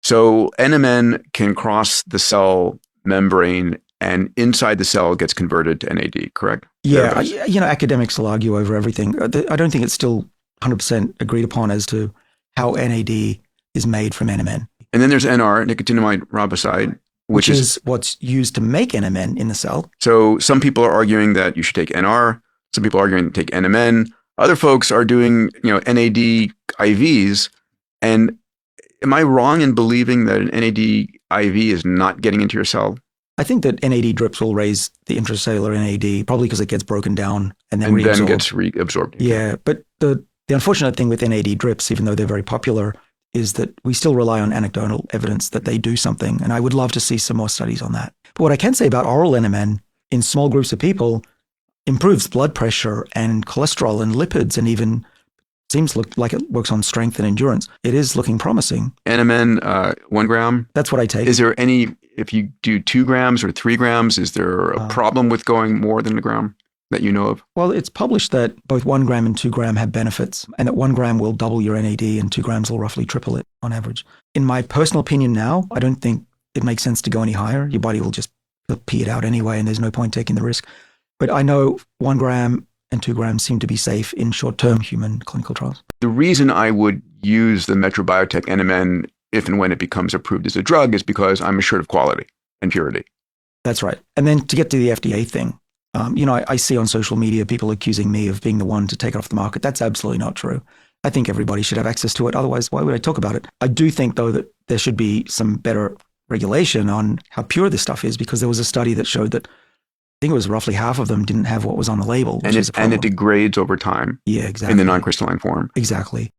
So NMN can cross the cell membrane and inside the cell gets converted to NAD, correct? Yeah, academics will argue over everything. I don't think it's still 100% agreed upon as to how NAD is made from NMN. And then there's NR, nicotinamide riboside, which is what's used to make NMN in the cell. So some people are arguing that you should take NR. Some people are arguing to take NMN. Other folks are doing, NAD IVs. And am I wrong in believing that an NAD IV is not getting into your cell? I think that NAD drips will raise the intracellular NAD, probably because it gets broken down and then reabsorbed. Then gets reabsorbed. Yeah, but the unfortunate thing with NAD drips, even though they're very popular, is that we still rely on anecdotal evidence that they do something. And I would love to see some more studies on that. But what I can say about oral NMN in small groups of people improves blood pressure and cholesterol and lipids, and even seems like it works on strength and endurance. It is looking promising. NMN, 1 gram? That's what I take. Is there any, if you do 2 grams or 3 grams, is there a problem with going more than a gram that you know of? Well, it's published that both 1 gram and 2 gram have benefits, and that 1 gram will double your NAD and 2 grams will roughly triple it on average. In my personal opinion now, I don't think it makes sense to go any higher. Your body will just pee it out anyway, and there's no point taking the risk. But I know 1 gram and 2 grams seem to be safe in short-term human clinical trials. The reason I would use the Metro Biotech NMN if and when it becomes approved as a drug is because I'm assured of quality and purity. That's right. And then to get to the FDA thing, I see on social media people accusing me of being the one to take it off the market. That's absolutely not true. I think everybody should have access to it. Otherwise, why would I talk about it? I do think, though, that there should be some better regulation on how pure this stuff is, because there was a study that showed that I think it was roughly half of them didn't have what was on the label. And it degrades over time. Yeah, exactly. In the non-crystalline form. Exactly.